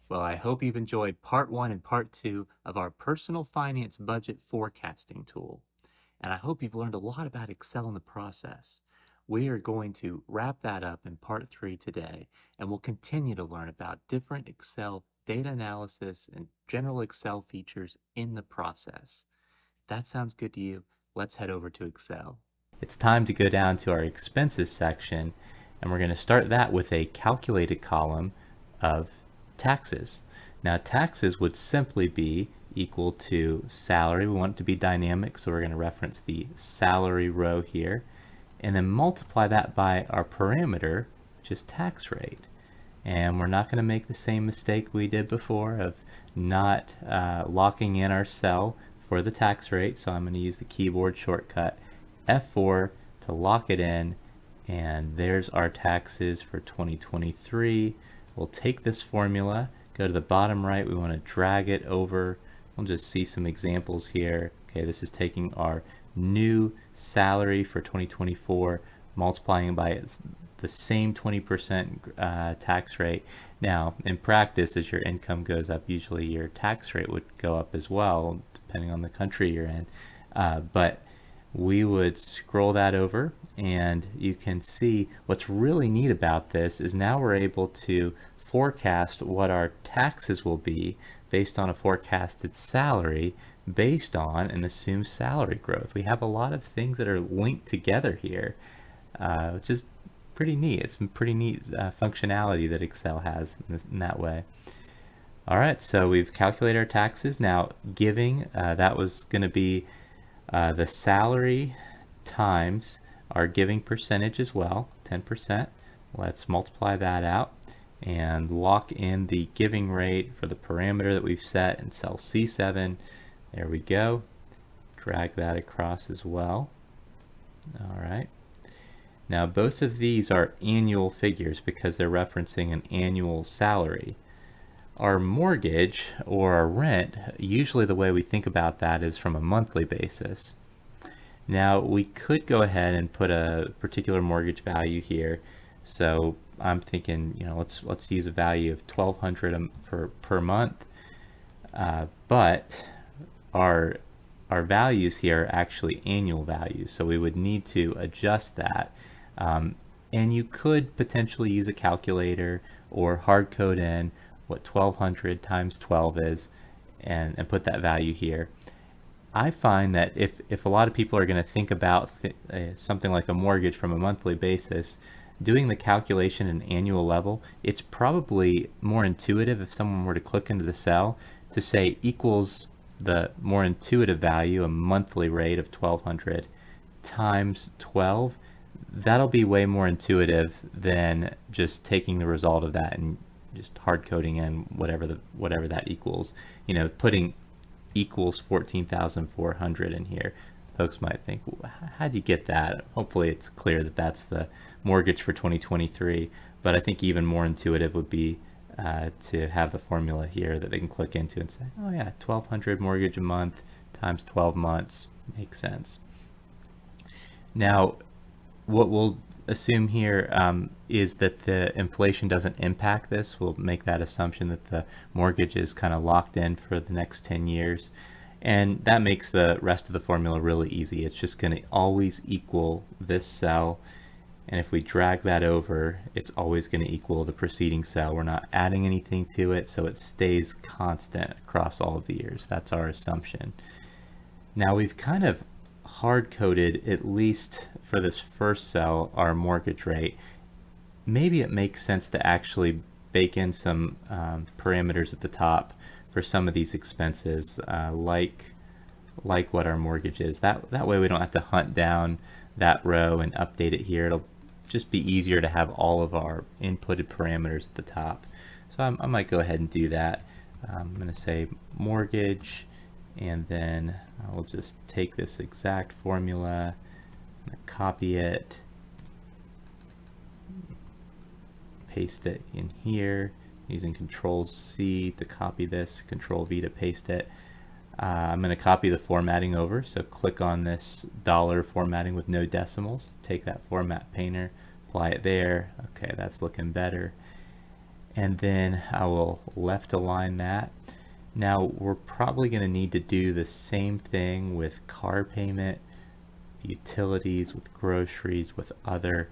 Well, I hope you've enjoyed part one and part two of our personal finance budget forecasting tool. And I hope you've learned a lot about Excel in the process. We are going to wrap that up in part three today, and we'll continue to learn about different Excel data analysis and general Excel features in the process. If that sounds good to you, let's head over to Excel. It's time to go down to our expenses section, and we're going to start that with a calculated column of taxes. Now, taxes would simply be equal to salary. We want it to be dynamic, so we're going to reference the salary row here, and then multiply that by our parameter, which is tax rate. And we're not going to make the same mistake we did before of not locking in our cell for the tax rate. So I'm going to use the keyboard shortcut F4 to lock it in, and there's our taxes for 2023. We'll take this formula, go to the bottom right, we want to drag it over. We'll just see some examples here. Okay, this is taking our new salary for 2024, multiplying by the same 20% tax rate. Now, in practice, as your income goes up, usually your tax rate would go up as well, depending on the country you're in. But we would scroll that over, and you can see what's really neat about this is now we're able to forecast what our taxes will be based on a forecasted salary based on an assumed salary growth. We have a lot of things that are linked together here, which is pretty neat. It's pretty neat functionality that Excel has in that way. All right, so we've calculated our taxes. Now, giving, that was going to be the salary times our giving percentage as well, 10%. Let's multiply that out and lock in the giving rate for the parameter that we've set in cell C7. There we go. Drag that across as well. All right. Now both of these are annual figures because they're referencing an annual salary. Our mortgage or our rent, usually the way we think about that is from a monthly basis. Now we could go ahead and put a particular mortgage value here. So I'm thinking, let's use a value of $1,200 per month. But our values here are actually annual values, so we would need to adjust that. And you could potentially use a calculator or hard code in what 1200 times 12 is and put that value here. I find that if a lot of people are going to think about something like a mortgage from a monthly basis, doing the calculation at an annual level, it's probably more intuitive if someone were to click into the cell to say equals the more intuitive value, a monthly rate of 1200 times 12. That'll be way more intuitive than just taking the result of that and just hard coding in whatever that equals. Putting equals 14,400 in here. Folks might think, how'd you get that? Hopefully it's clear that that's the mortgage for 2023, but I think even more intuitive would be to have the formula here that they can click into and say, oh yeah, 1,200 mortgage a month times 12 months makes sense. Now, what we'll assume here is that the inflation doesn't impact this. We'll make that assumption that the mortgage is kind of locked in for the next 10 years. And that makes the rest of the formula really easy. It's just going to always equal this cell. And if we drag that over, it's always going to equal the preceding cell. We're not adding anything to it, so it stays constant across all of the years. That's our assumption. Now we've kind of hard-coded, at least for this first cell, our mortgage rate. Maybe it makes sense to actually bake in some parameters at the top for some of these expenses, like what our mortgage is. That way we don't have to hunt down that row and update it here. It'll just be easier to have all of our inputted parameters at the top. So I might go ahead and do that. I'm going to say mortgage, and then I'll just take this exact formula, I'm going to copy it, paste it in here, using Control C to copy this, Control V to paste it. I'm going to copy the formatting over, so click on this dollar formatting with no decimals, take that format painter, apply it there. Okay, that's looking better. and then I will left align that. Now we're probably going to need to do the same thing with car payment, utilities, with groceries, with other.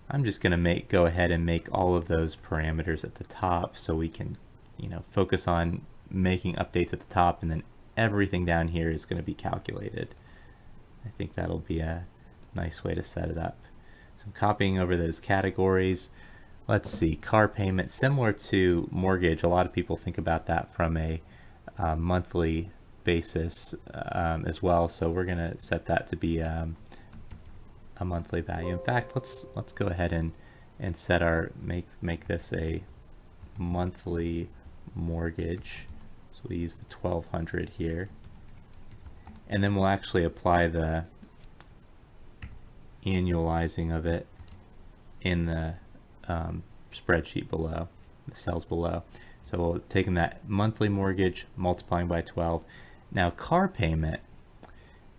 I'm just going to go ahead and make all of those parameters at the top so we can, focus on making updates at the top, and then everything down here is going to be calculated. I think that'll be a nice way to set it up. So I'm copying over those categories. Let's see, car payment, similar to mortgage. A lot of people think about that from a monthly basis as well. So we're going to set that to be a monthly value. In fact, let's go ahead and set our make this a monthly mortgage. So we use the 1200 here, and then we'll actually apply the annualizing of it in the spreadsheet below, the cells below. So we'll taking that monthly mortgage, multiplying by 12. Now car payment,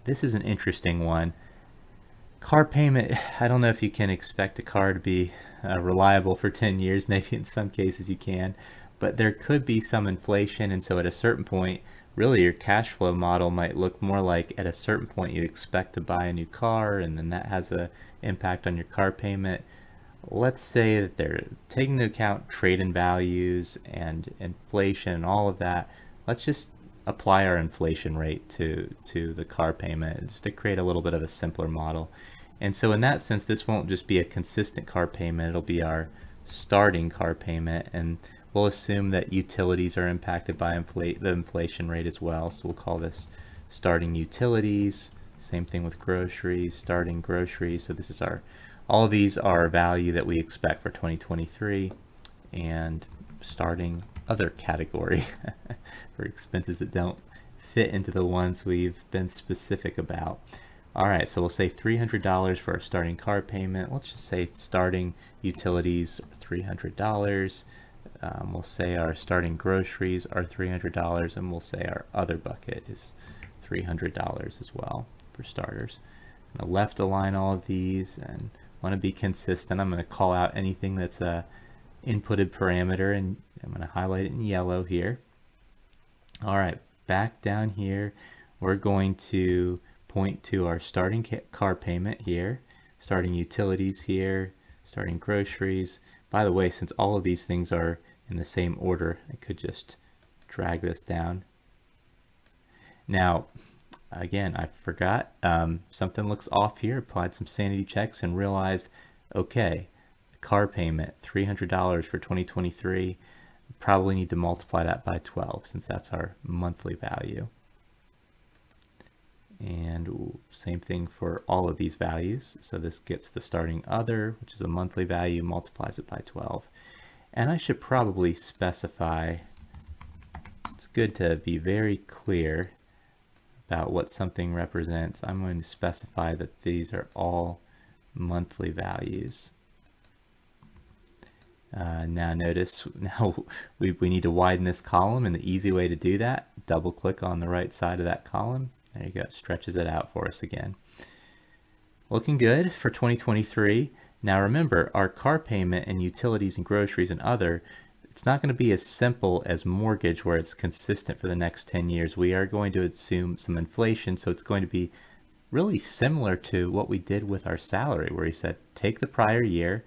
this is an interesting one. Car payment, I don't know if you can expect a car to be reliable for 10 years. Maybe in some cases you can, but there could be some inflation, and so at a certain point, really your cash flow model might look more like at a certain point you expect to buy a new car, and then that has an impact on your car payment. Let's say that they're taking into account trade-in values and inflation and all of that. Let's just apply our inflation rate to the car payment just to create a little bit of a simpler model. And so in that sense, this won't just be a consistent car payment, it'll be our starting car payment, and we'll assume that utilities are impacted by the inflation rate as well. So we'll call this starting utilities. Same thing with groceries, starting groceries. So this is all of these are value that we expect for 2023, and starting other category for expenses that don't fit into the ones we've been specific about. All right, so we'll say $300 for our starting car payment. Let's just say starting utilities $300. We'll say our starting groceries are $300, and we'll say our other bucket is $300 as well for starters. I'm gonna left align all of these and want to be consistent. I'm going to call out anything that's a inputted parameter, and I'm going to highlight it in yellow here. All right, back down here, we're going to point to our starting car payment here, starting utilities here, starting groceries. By the way, since all of these things are in the same order, I could just drag this down. Now, again, I forgot, something looks off here, applied some sanity checks and realized, okay, car payment, $300 for 2023, probably need to multiply that by 12 since that's our monthly value. And same thing for all of these values. So this gets the starting other, which is a monthly value, multiplies it by 12. And I should probably specify, it's good to be very clear about what something represents. I'm going to specify that these are all monthly values. Now notice, now we need to widen this column, and the easy way to do that, double click on the right side of that column. There you go, stretches it out for us again. Looking good for 2023. Now remember, our car payment and utilities and groceries and other, it's not going to be as simple as mortgage where it's consistent for the next 10 years. We are going to assume some inflation, so it's going to be really similar to what we did with our salary, where he said take the prior year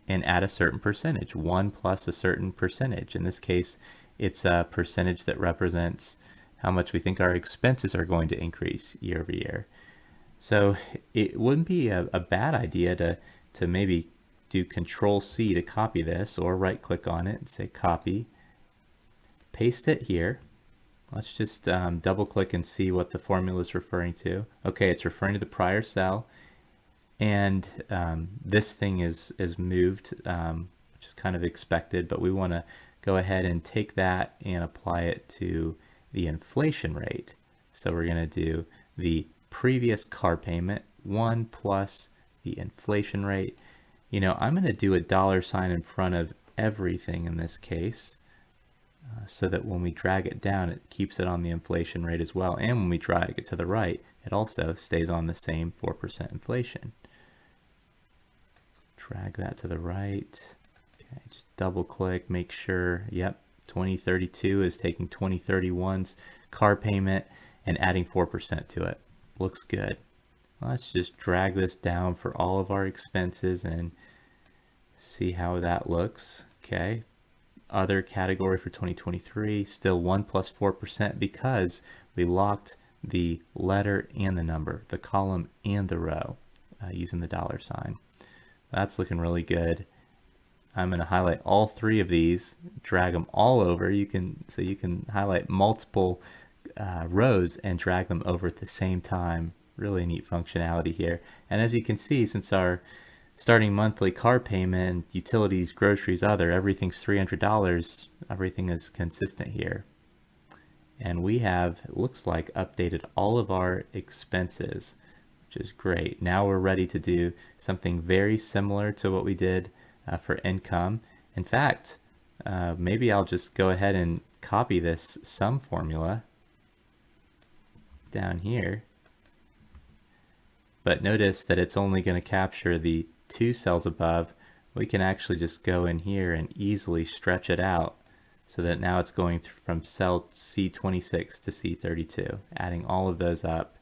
and add a certain percentage, 1 plus a certain percentage. In this case, it's a percentage that represents how much we think our expenses are going to increase year over year. So it wouldn't be a bad idea to maybe do Control-C to copy this, or right-click on it and say copy, paste it here. Let's just double-click and see what the formula is referring to. Okay, it's referring to the prior cell, and this thing is moved, which is kind of expected, but we want to go ahead and take that and apply it to the inflation rate. So we're going to do the previous car payment, 1 plus the inflation rate. You know, I'm going to do a $sign in front of everything in this case, so that when we drag it down, it keeps it on the inflation rate as well. And when we drag it to the right, it also stays on the same 4% inflation. Drag that to the right. Okay, just double click, make sure, yep, 2032 is taking 2031's car payment and adding 4% to it. Looks good. Let's just drag this down for all of our expenses and see how that looks. Okay, other category for 2023, still 1 plus 4% because we locked the letter and the number, the column and the row using the $sign. That's looking really good. I'm going to highlight all three of these, drag them all over. So you can highlight multiple rows and drag them over at the same time. Really neat functionality here. And as you can see, since our starting monthly car payment, utilities, groceries, other, everything's $300, everything is consistent here. And we have, it looks like, updated all of our expenses, which is great. Now we're ready to do something very similar to what we did for income. In fact, maybe I'll just go ahead and copy this sum formula down here. But notice that it's only going to capture the 2 cells above. We can actually just go in here and easily stretch it out so that now it's going from cell C26 to C32, adding all of those up.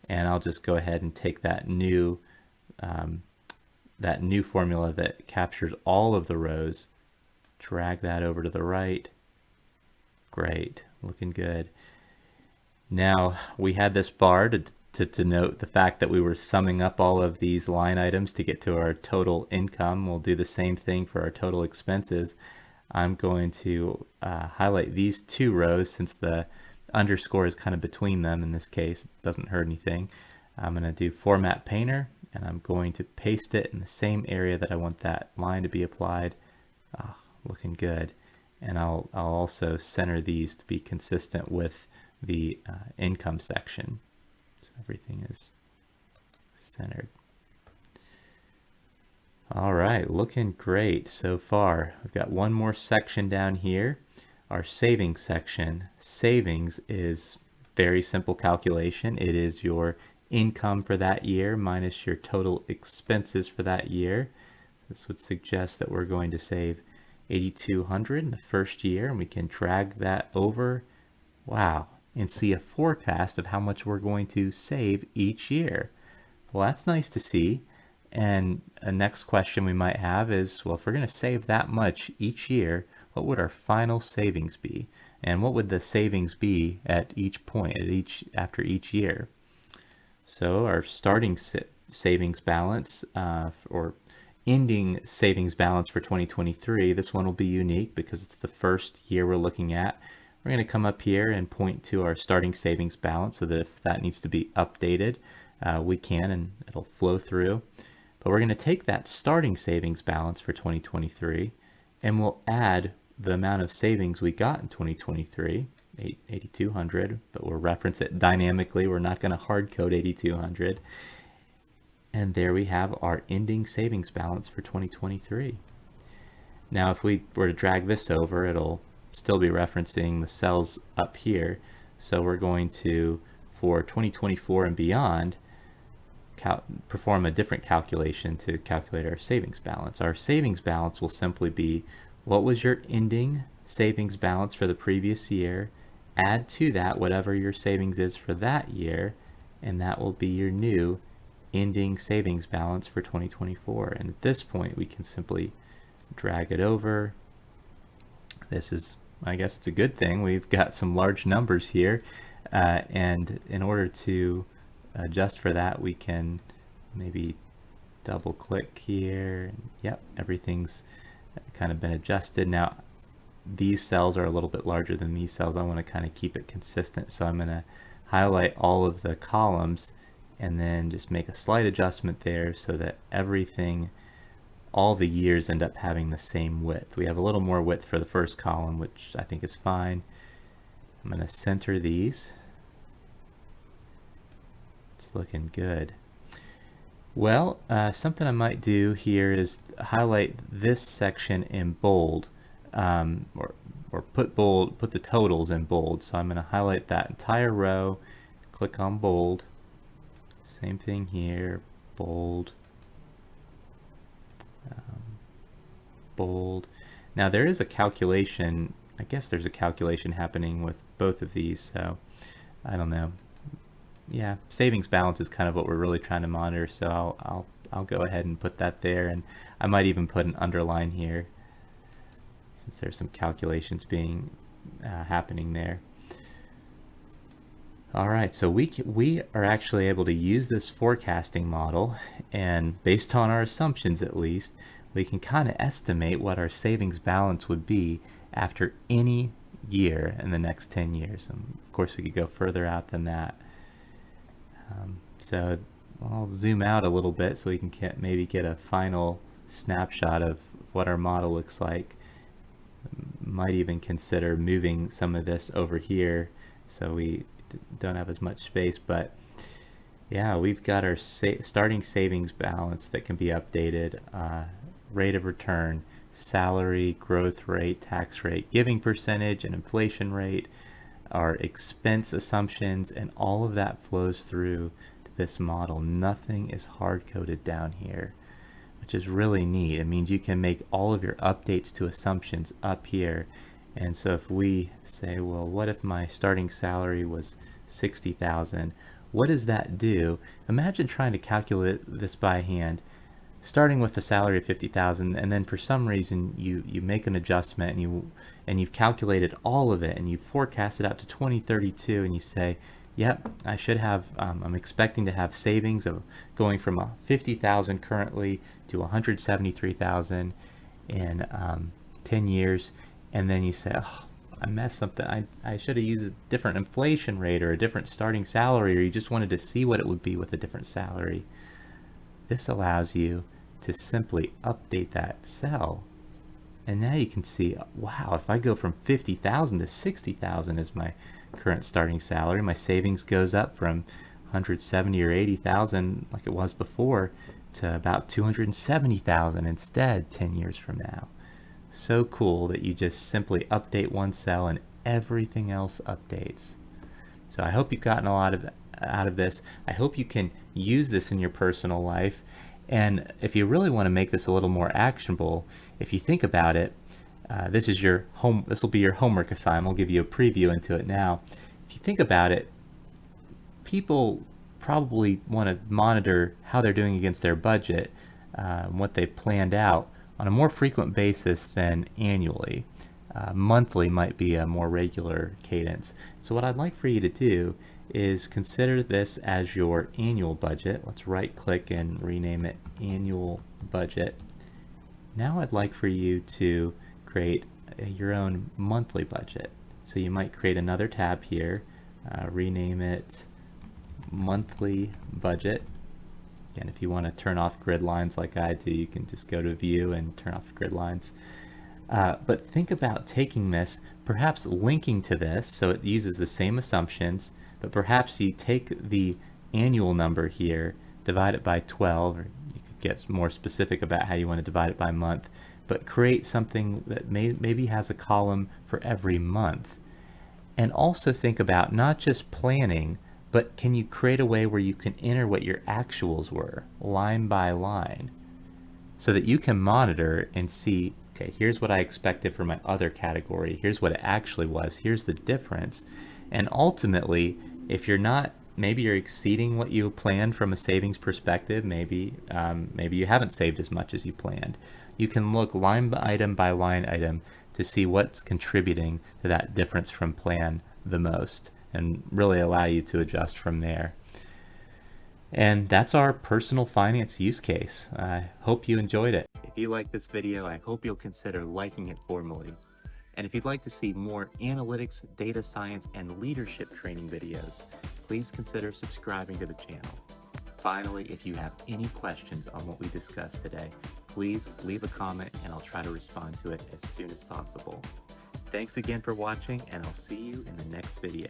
And I'll just go ahead and take that new formula that captures all of the rows, drag that over to the right. Great, looking good. Now we had this bar to denote the fact that we were summing up all of these line items to get to our total income. We'll do the same thing for our total expenses. I'm going to highlight these 2 rows since the underscore is kind of between them in this case. It doesn't hurt anything. I'm going to do Format Painter, and I'm going to paste it in the same area that I want that line to be applied. Looking good. And I'll also center these to be consistent with the income section. So everything is centered. All right, looking great so far. We've got one more section down here, our savings section. Savings is very simple calculation. It is your income for that year minus your total expenses for that year. This would suggest that we're going to save $8,200 in the first year, and we can drag that over. Wow, and see a forecast of how much we're going to save each year. Well, that's nice to see. And a next question we might have is, well, if we're going to save that much each year, what would our final savings be? And what would the savings be at each point, after each year? So our starting savings balance or ending savings balance for 2023, this one will be unique because it's the first year we're looking at. We're going to come up here and point to our starting savings balance so that if that needs to be updated, we can, and it'll flow through. But we're going to take that starting savings balance for 2023 and we'll add the amount of savings we got in 2023, 8,200, but we'll reference it dynamically. We're not going to hard code 8,200. And there we have our ending savings balance for 2023. Now, if we were to drag this over, it'll still be referencing the cells up here. So we're going to, for 2024 and beyond, perform a different calculation to calculate our savings balance. Our savings balance will simply be what was your ending savings balance for the previous year, add to that whatever your savings is for that year, and that will be your new ending savings balance for 2024. And at this point we can simply drag it over. This is, I guess it's a good thing, we've got some large numbers here, and in order to adjust for that, we can maybe double click here. And yep, everything's kind of been adjusted. Now these cells are a little bit larger than these cells. I want to kind of keep it consistent, so I'm going to highlight all of the columns and then just make a slight adjustment there so that everything, all the years end up having the same width. We have a little more width for the first column, which I think is fine. I'm going to center these. It's looking good. Well, something I might do here is highlight this section in bold, or put the totals in bold. So I'm going to highlight that entire row, click on bold. Same thing here, bold, bold. Now there is a calculation, I guess there's a calculation happening with both of these, so I don't know. Yeah, savings balance is kind of what we're really trying to monitor, so I'll go ahead and put that there, and I might even put an underline here since there's some calculations being happening there. All right, so we are actually able to use this forecasting model, and based on our assumptions at least, we can kind of estimate what our savings balance would be after any year in the next 10 years. And of course, we could go further out than that. So I'll zoom out a little bit so we can maybe get a final snapshot of what our model looks like. Might even consider moving some of this over here so we don't have as much space, but yeah, we've got our starting savings balance that can be updated, rate of return, salary, growth rate, tax rate, giving percentage, and inflation rate, our expense assumptions, and all of that flows through to this model. Nothing is hard-coded down here, which is really neat. It means you can make all of your updates to assumptions up here. And so if we say, well, what if my starting salary was $60,000? What does that do? Imagine trying to calculate this by hand, starting with a salary of $50,000, and then for some reason you make an adjustment and you've calculated all of it and you forecast it out to 2032, and you say, yep, I should have, I'm expecting to have savings of going from 50,000 currently to 173,000 in 10 years. And then you say, oh, I messed something. I should have used a different inflation rate or a different starting salary, or you just wanted to see what it would be with a different salary. This allows you to simply update that cell. And now you can see, wow, if I go from 50,000 to 60,000 as my current starting salary, my savings goes up from 170 or 80,000 like it was before to about 270,000 instead 10 years from now. So cool that you just simply update one cell and everything else updates. So I hope you've gotten a lot out of this. I hope you can use this in your personal life. And if you really want to make this a little more actionable, if you think about it, this will be your homework assignment. I'll give you a preview into it now. If you think about it, people probably want to monitor how they're doing against their budget, what they've planned out, on a more frequent basis than annually. Monthly might be a more regular cadence. So what I'd like for you to do is consider this as your annual budget. Let's right click and rename it annual budget. Now I'd like for you to create your own monthly budget. So you might create another tab here, rename it monthly budget. Again, if you want to turn off grid lines like I do, you can just go to view and turn off grid lines. But think about taking this, perhaps linking to this, so it uses the same assumptions, but perhaps you take the annual number here, divide it by 12, or you could get more specific about how you want to divide it by month, but create something that maybe has a column for every month. And also think about not just planning, but can you create a way where you can enter what your actuals were, line by line, so that you can monitor and see, okay, here's what I expected for my other category, here's what it actually was, here's the difference. And ultimately, if you're not, maybe you're exceeding what you planned from a savings perspective, maybe you haven't saved as much as you planned, you can look line by line item to see what's contributing to that difference from plan the most, and really allow you to adjust from there. And that's our personal finance use case. I hope you enjoyed it. If you like this video, I hope you'll consider liking it formally. And if you'd like to see more analytics, data science, and leadership training videos, please consider subscribing to the channel. Finally, if you have any questions on what we discussed today, please leave a comment and I'll try to respond to it as soon as possible. Thanks again for watching, and I'll see you in the next video.